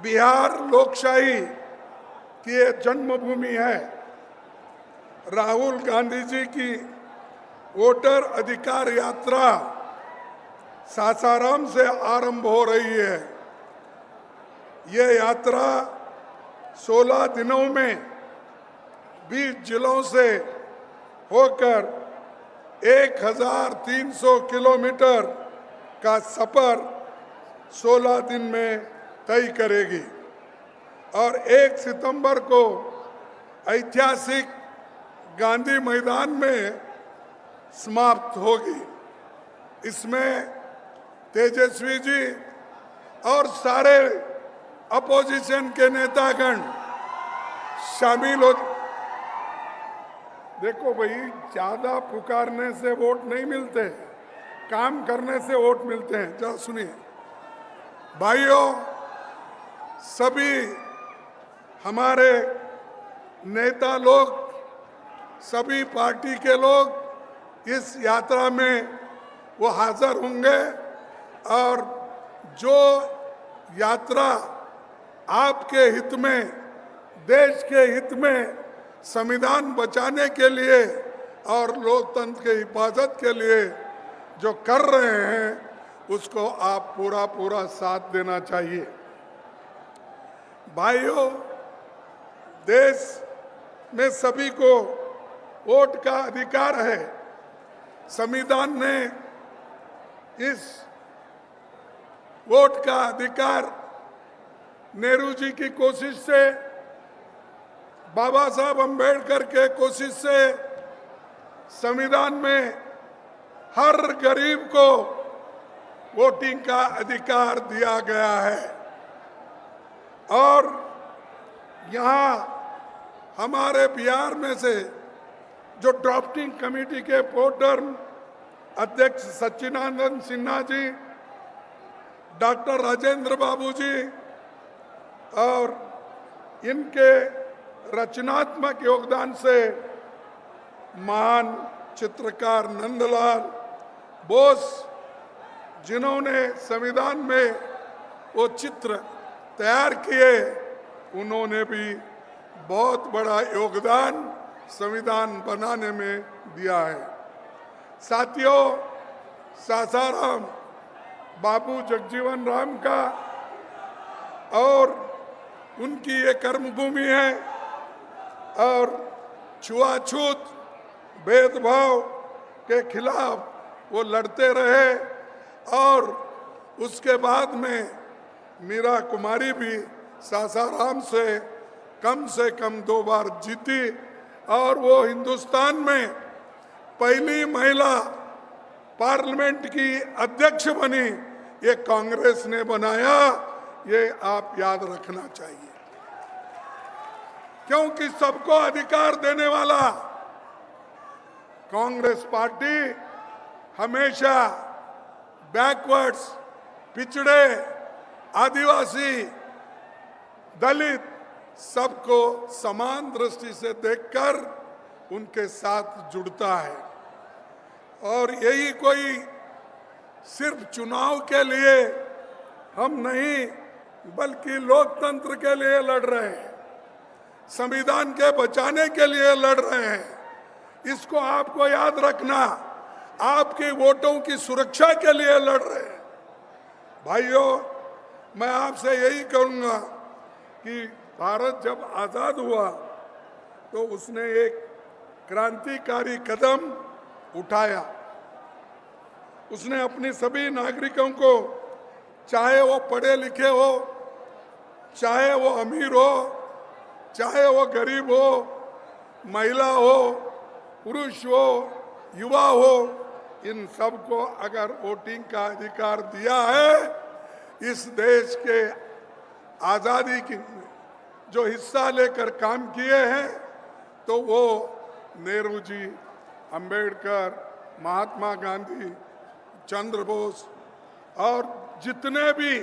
बिहार लोकशाही की ये जन्मभूमि है। राहुल गांधी जी की वोटर अधिकार यात्रा सासाराम से आरंभ हो रही है। ये यात्रा 16 दिनों में 20 जिलों से होकर 1300 किलोमीटर का सफर 16 दिन में तय करेगी और 1 सितंबर को ऐतिहासिक गांधी मैदान में समाप्त होगी। इसमें तेजस्वी जी और सारे अपोजिशन के नेतागण शामिल हो। देखो भाई, ज्यादा पुकारने से वोट नहीं मिलते, काम करने से वोट मिलते हैं। जरा सुनिए भाइयों, सभी हमारे नेता लोग, सभी पार्टी के लोग इस यात्रा में वो हाजिर होंगे और जो यात्रा आपके हित में, देश के हित में, संविधान बचाने के लिए और लोकतंत्र के हिफाजत के लिए जो कर रहे हैं, उसको आप पूरा साथ देना चाहिए। भाइयों, देश में सभी को वोट का अधिकार है। संविधान ने इस वोट का अधिकार नेहरू जी की कोशिश से, बाबा साहब अम्बेडकर के कोशिश से संविधान में हर गरीब को वोटिंग का अधिकार दिया गया है। और यहाँ हमारे बिहार में से जो ड्राफ्टिंग कमेटी के प्रोटर्म अध्यक्ष सच्चिदानंद सिन्हा जी, डॉक्टर राजेंद्र बाबू जी और इनके रचनात्मक योगदान से महान चित्रकार नंदलाल बोस, जिन्होंने संविधान में वो चित्र तैयार किए, उन्होंने भी बहुत बड़ा योगदान संविधान बनाने में दिया है। साथियों, सासाराम बाबू जगजीवन राम का और उनकी ये कर्मभूमि है और छुआछूत भेदभाव के खिलाफ वो लड़ते रहे और उसके बाद में मीरा कुमारी भी सासाराम से कम 2 बार जीती और वो हिंदुस्तान में पहली महिला पार्लियामेंट की अध्यक्ष बनी। ये कांग्रेस ने बनाया, ये आप याद रखना चाहिए, क्योंकि सबको अधिकार देने वाला कांग्रेस पार्टी हमेशा बैकवर्ड्स, पिछड़े, आदिवासी, दलित सबको समान दृष्टि से देखकर उनके साथ जुड़ता है। और यही कोई सिर्फ चुनाव के लिए हम नहीं, बल्कि लोकतंत्र के लिए लड़ रहे हैं, संविधान के बचाने के लिए लड़ रहे हैं। इसको आपको याद रखना, आपके वोटों की सुरक्षा के लिए लड़ रहे हैं। भाइयों, मैं आपसे यही कहूँगा कि भारत जब आज़ाद हुआ तो उसने एक क्रांतिकारी कदम उठाया। उसने अपने सभी नागरिकों को, चाहे वो पढ़े लिखे हो, चाहे वो अमीर हो, चाहे वो गरीब हो, महिला हो, पुरुष हो, युवा हो, इन सबको अगर वोटिंग का अधिकार दिया है, इस देश के आज़ादी की जो हिस्सा लेकर काम किए हैं, तो वो नेहरू जी, अंबेडकर, महात्मा गांधी, चंद्र बोस और जितने भी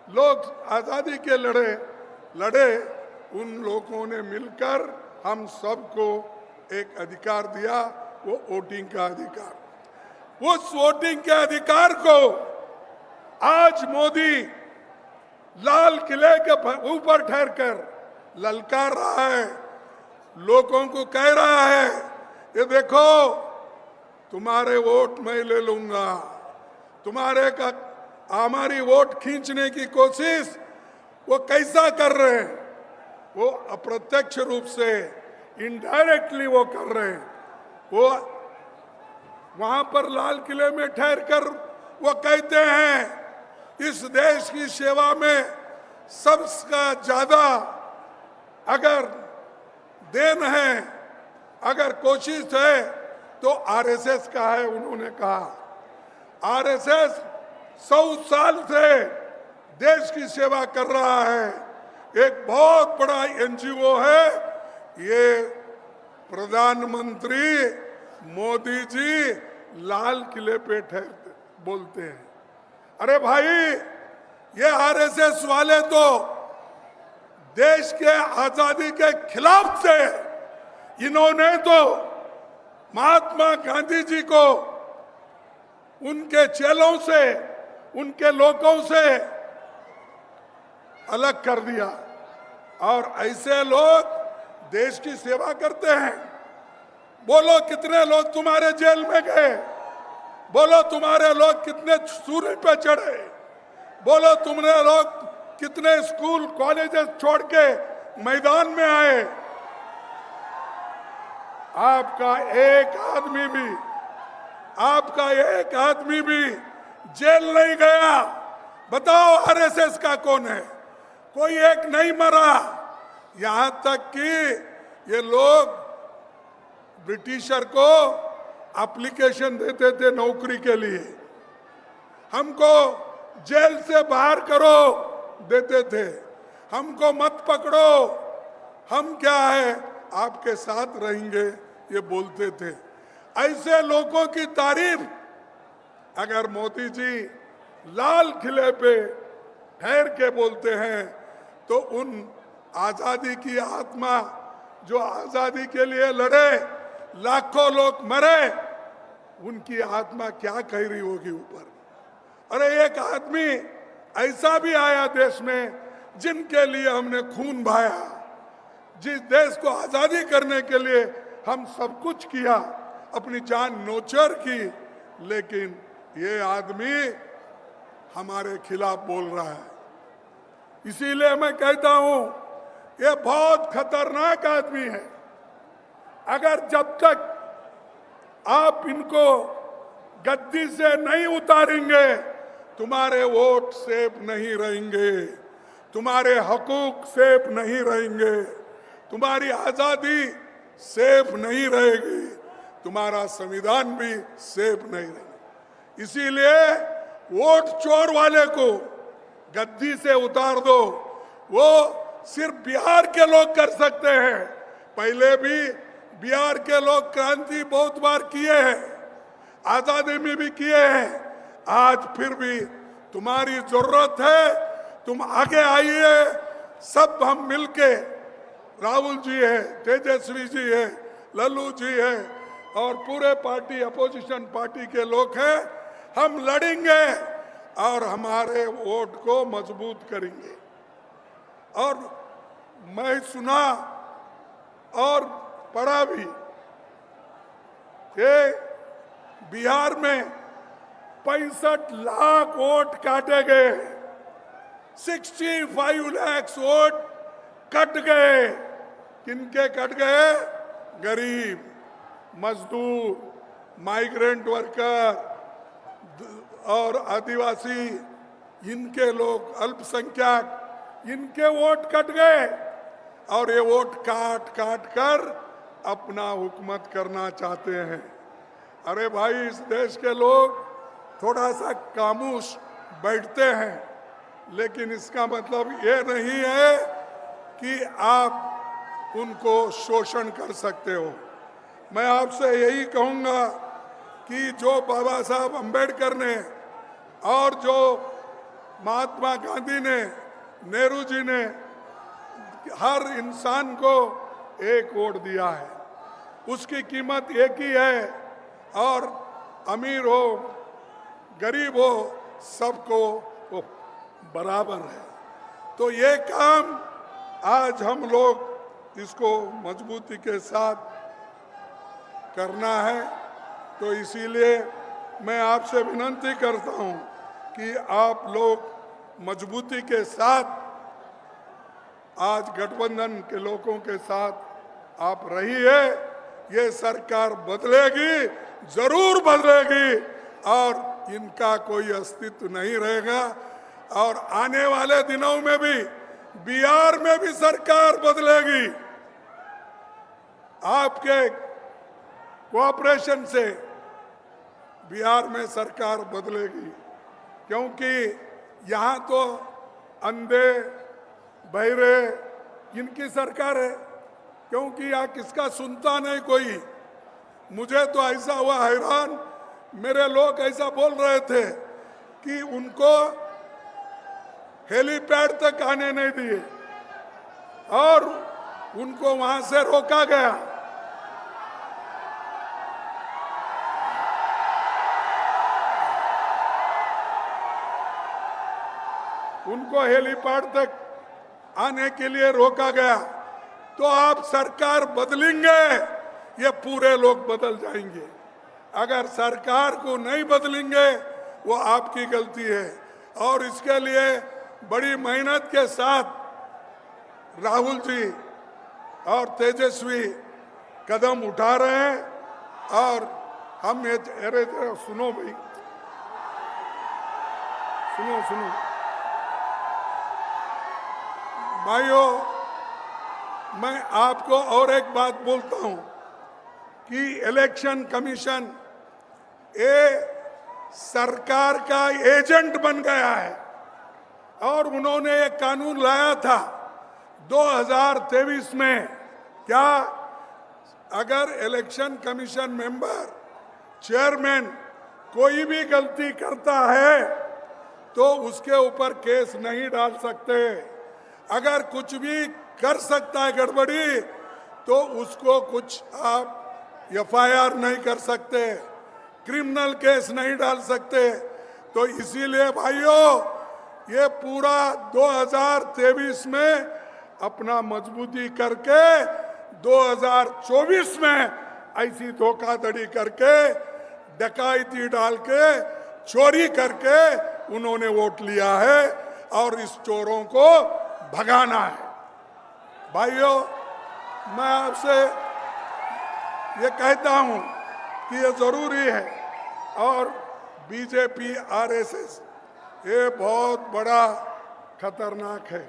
लोग आज़ादी के लड़े, उन लोगों ने मिलकर हम सबको एक अधिकार दिया, वो वोटिंग का अधिकार। उस वोटिंग के अधिकार को आज मोदी लाल किले के ऊपर ठहरकर ललकार रहा है, लोगों को कह रहा है ये देखो तुम्हारे वोट मैं ले लूंगा, तुम्हारे का हमारी वोट खींचने की कोशिश वो कैसा कर रहे हैं, वो अप्रत्यक्ष रूप से इनडायरेक्टली वो कर रहे हैं। वो वहां पर लाल किले में ठहर कर वो कहते हैं इस देश की सेवा में सबसे ज्यादा अगर देन है, अगर कोशिश है तो आरएसएस का है। उन्होंने कहा आरएसएस 100 साल से देश की सेवा कर रहा है, एक बहुत बड़ा एनजीओ है। ये प्रधानमंत्री मोदी जी लाल किले पे ठहरते बोलते हैं। अरे भाई ये आरएसएस वाले तो देश के आजादी के खिलाफ थे। इन्होंने तो महात्मा गांधी जी को उनके चेलों से, उनके लोगों से अलग कर दिया। और ऐसे लोग देश की सेवा करते हैं। बोलो कितने लोग तुम्हारे जेल में गए, बोलो तुम्हारे लोग कितने सूर्य पे चढ़े, बोलो तुमने लोग कितने स्कूल कॉलेजेस छोड़ के मैदान में आए। आपका एक आदमी भी जेल नहीं गया। बताओ आरएसएस का कौन है? कोई एक नहीं मरा। यहां तक कि ये लोग ब्रिटिशर को एप्लीकेशन देते थे नौकरी के लिए, हमको जेल से बाहर करो देते थे, हमको मत पकड़ो, हम क्या है आपके साथ रहेंगे, ये बोलते थे। ऐसे लोगों की तारीफ अगर मोदी जी लाल किले पे ठहर के बोलते हैं तो उन आजादी की आत्मा जो आजादी के लिए लड़े, लाखों लोग मरे, उनकी आत्मा क्या कह रही होगी ऊपर। अरे एक आदमी ऐसा भी आया देश में जिनके लिए हमने खून बहाया, जिस देश को आजादी करने के लिए हम सब कुछ किया, अपनी जान नोचर की, लेकिन ये आदमी हमारे खिलाफ बोल रहा है। इसीलिए मैं कहता हूं ये बहुत खतरनाक आदमी है। अगर जब तक आप इनको गद्दी से नहीं उतारेंगे तुम्हारे वोट सेफ नहीं रहेंगे, तुम्हारे हकूक सेफ नहीं रहेंगे, तुम्हारी आजादी सेफ नहीं रहेगी, तुम्हारा संविधान भी सेफ नहीं रहेगा। इसीलिए वोट चोर वाले को गद्दी से उतार दो। वो सिर्फ बिहार के लोग कर सकते हैं। पहले भी बिहार के लोग क्रांति बहुत बार किए हैं, आजादी में भी किए हैं। आज फिर भी तुम्हारी जरूरत है, तुम आगे आइए। सब हम मिलके, राहुल जी है, तेजस्वी जी है, लल्लू जी है और पूरे पार्टी अपोजिशन पार्टी के लोग हैं, हम लड़ेंगे और हमारे वोट को मजबूत करेंगे। और मैं सुना और पढ़ा भी कि बिहार में 65 लाख वोट काटे गए, 65 लाख वोट कट गए। किनके कट गए? गरीब, मजदूर, माइग्रेंट वर्कर और आदिवासी, इनके लोग, अल्पसंख्यक, इनके वोट कट गए। और ये वोट काट काट कर अपना हुकूमत करना चाहते हैं। अरे भाई इस देश के लोग थोड़ा सा खामोश बैठते हैं, लेकिन इसका मतलब ये नहीं है कि आप उनको शोषण कर सकते हो। मैं आपसे यही कहूँगा कि जो बाबा साहब अम्बेडकर ने और जो महात्मा गांधी ने, नेहरू जी ने हर इंसान को एक वोट दिया है, उसकी कीमत एक ही है। और अमीर हो, गरीब हो, सबको वो बराबर है। तो ये काम आज हम लोग इसको मजबूती के साथ करना है। तो इसीलिए मैं आपसे विनती करता हूं कि आप लोग मजबूती के साथ आज गठबंधन के लोगों के साथ आप रहिए। ये सरकार बदलेगी, जरूर बदलेगी और इनका कोई अस्तित्व नहीं रहेगा। और आने वाले दिनों में भी बिहार में भी सरकार बदलेगी। आपके कोऑपरेशन से बिहार में सरकार बदलेगी, क्योंकि यहाँ तो अंधे बहरे इनकी सरकार है, क्योंकि यहाँ किसका सुनता नहीं कोई। मुझे तो ऐसा हुआ हैरान, मेरे लोग ऐसा बोल रहे थे कि उनको हेलीपैड तक आने नहीं दिए और उनको वहां से रोका गया। उनको हेलीपैड तक आने के लिए रोका गया। तो आप सरकार बदलेंगे, ये पूरे लोग बदल जाएंगे। अगर सरकार को नहीं बदलेंगे वो आपकी गलती है। और इसके लिए बड़ी मेहनत के साथ राहुल जी और तेजस्वी कदम उठा रहे हैं। और हम ये अरे सुनो भाई, सुनो भाइयों, मैं आपको और एक बात बोलता हूं कि इलेक्शन कमीशन ये सरकार का एजेंट बन गया है। और उन्होंने एक कानून लाया था 2023 में, क्या अगर इलेक्शन कमीशन मेंबर चेयरमैन कोई भी गलती करता है तो उसके ऊपर केस नहीं डाल सकते। अगर कुछ भी कर सकता है गड़बड़ी तो उसको कुछ आप एफआईआर नहीं कर सकते, क्रिमिनल केस नहीं डाल सकते। तो इसीलिए भाइयों, ये पूरा 2023 में अपना मजबूती करके 2024 में ऐसी धोखाधड़ी करके, डकैती डाल के, चोरी करके उन्होंने वोट लिया है और इस चोरों को भगाना है। भाइयों, मैं आपसे ये कहता हूं कि ये जरूरी है। और बीजेपी आरएसएस ये बहुत बड़ा खतरनाक है।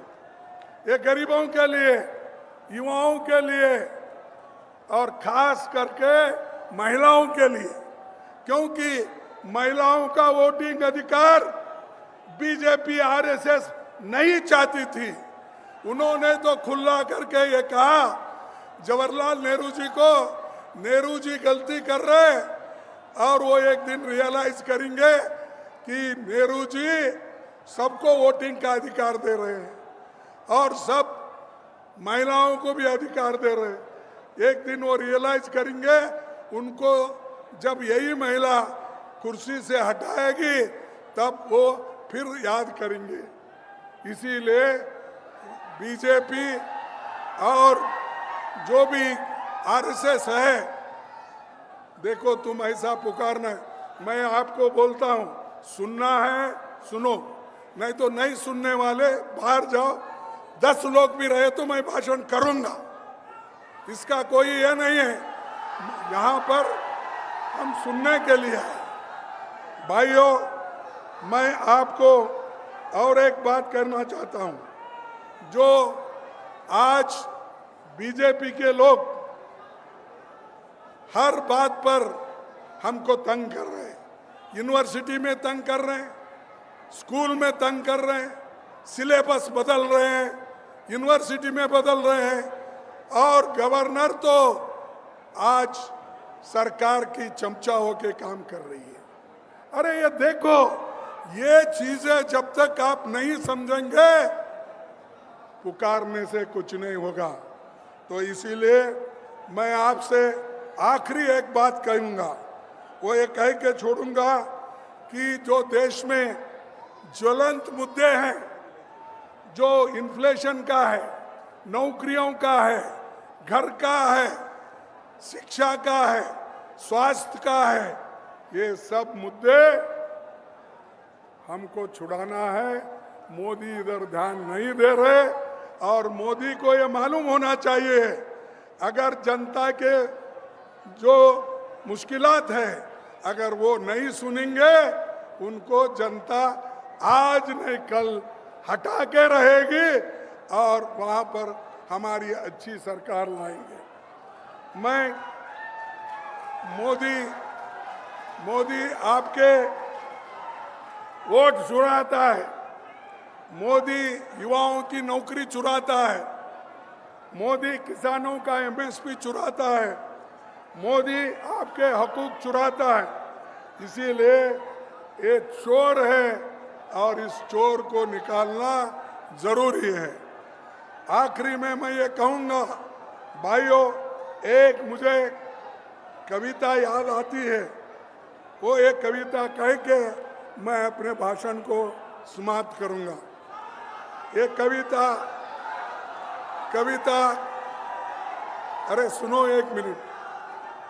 ये गरीबों के लिए, युवाओं के लिए और खास करके महिलाओं के लिए, क्योंकि महिलाओं का वोटिंग अधिकार बीजेपी आरएसएस नहीं चाहती थी। उन्होंने तो खुला करके ये कहा जवाहरलाल नेहरू जी को, नेहरू जी गलती कर रहे और वो एक दिन रियलाइज करेंगे कि नेहरू जी सबको वोटिंग का अधिकार दे रहे हैं और सब महिलाओं को भी अधिकार दे रहे हैं। एक दिन वो रियलाइज करेंगे, उनको जब यही महिला कुर्सी से हटाएगी तब वो फिर याद करेंगे। इसीलिए बीजेपी और जो भी आरएसएस है, देखो तुम ऐसा पुकारना, मैं आपको बोलता हूं, सुनना है सुनो, नहीं तो नहीं सुनने वाले बाहर जाओ। 10 लोग भी रहे तो मैं भाषण करूंगा, इसका कोई ये नहीं है। यहाँ पर हम सुनने के लिए हैं। भाइयों, मैं आपको और एक बात करना चाहता हूं। जो आज बीजेपी के लोग हर बात पर हमको तंग कर रहे हैं, यूनिवर्सिटी में तंग कर रहे हैं, स्कूल में तंग कर रहे हैं, सिलेबस बदल रहे हैं, यूनिवर्सिटी में बदल रहे हैं, और गवर्नर तो आज सरकार की चमचा होके काम कर रही है। अरे ये देखो, ये चीजें जब तक आप नहीं समझेंगे पुकारने से कुछ नहीं होगा। तो इसीलिए मैं आपसे आखिरी एक बात कहूंगा, वो ये कह के छोड़ूंगा कि जो देश में ज्वलंत मुद्दे हैं, जो इन्फ्लेशन का है, नौकरियों का है, घर का है, शिक्षा का है, स्वास्थ्य का है, ये सब मुद्दे हमको छुड़ाना है। मोदी इधर ध्यान नहीं दे रहे और मोदी को ये मालूम होना चाहिए अगर जनता के जो मुश्किलात है अगर वो नहीं सुनेंगे उनको जनता आज नहीं कल हटा के रहेगी और वहां पर हमारी अच्छी सरकार लाएंगे। मैं मोदी आपके वोट चुराता है, मोदी युवाओं की नौकरी चुराता है, मोदी किसानों का एमएसपी चुराता है, मोदी आपके हकूक चुराता है। इसीलिए ये चोर है और इस चोर को निकालना जरूरी है। आखिरी में मैं ये कहूँगा भाइयों, एक मुझे कविता याद आती है, वो एक कविता कह के मैं अपने भाषण को समाप्त करूँगा। ये कविता अरे सुनो एक मिनट।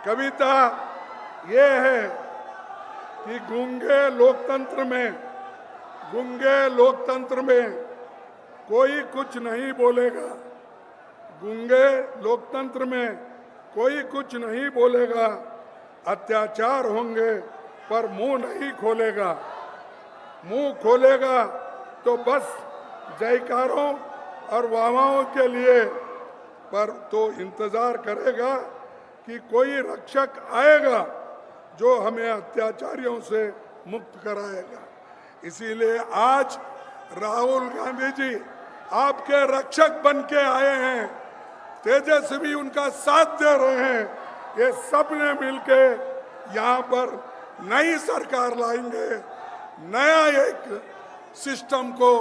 कविता ये है कि गूंगे लोकतंत्र में कोई कुछ नहीं बोलेगा, गूंगे लोकतंत्र में कोई कुछ नहीं बोलेगा, अत्याचार होंगे पर मुंह नहीं खोलेगा, मुंह खोलेगा तो बस जयकारों और वाहवाहों के लिए, पर तो इंतजार करेगा कि कोई रक्षक आएगा जो हमें अत्याचारियों से मुक्त कराएगा। इसीलिए आज राहुल गांधी जी आपके रक्षक बन के आए हैं, तेजस्वी उनका साथ दे रहे हैं। ये सब ने मिलके यहाँ पर नई सरकार लाएंगे, नया एक सिस्टम को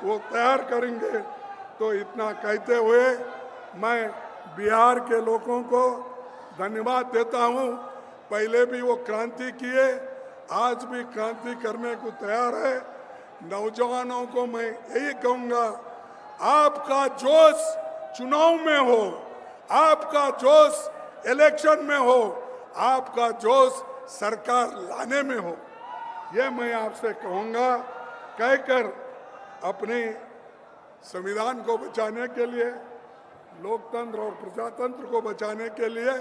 वो तैयार करेंगे। तो इतना कहते हुए मैं बिहार के लोगों को धन्यवाद देता हूँ। पहले भी वो क्रांति किए, आज भी क्रांति करने को तैयार है। नौजवानों को मैं यही कहूँगा, आपका जोश चुनाव में हो, आपका जोश इलेक्शन में हो, आपका जोश सरकार लाने में हो, ये मैं आपसे कहूँगा। कहकर अपने संविधान को बचाने के लिए, लोकतंत्र और प्रजातंत्र को बचाने के लिए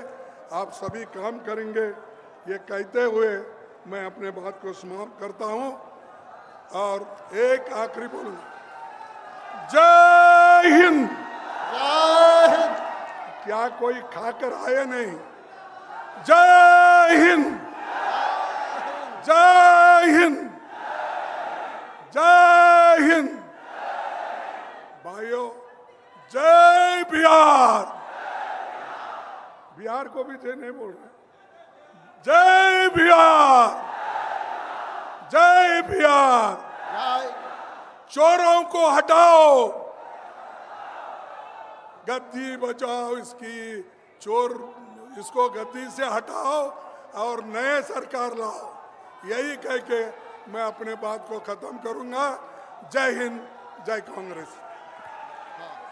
आप सभी काम करेंगे, ये कहते हुए मैं अपने बात को समाप्त करता हूँ। और एक आखिरी बोलूँगा, जय हिंद। क्या कोई खाकर आए नहीं? जय हिंद, जय हिंद, जय हिंद। भाइयों, जय बिहार। बिहार को भी जय नहीं बोल रहे। जय बिहार, जय बिहार। चोरों को हटाओ, गद्दी बचाओ, इसको गद्दी से हटाओ और नए सरकार लाओ। यही कह के मैं अपने बात को खत्म करूंगा। जय हिंद, जय कांग्रेस।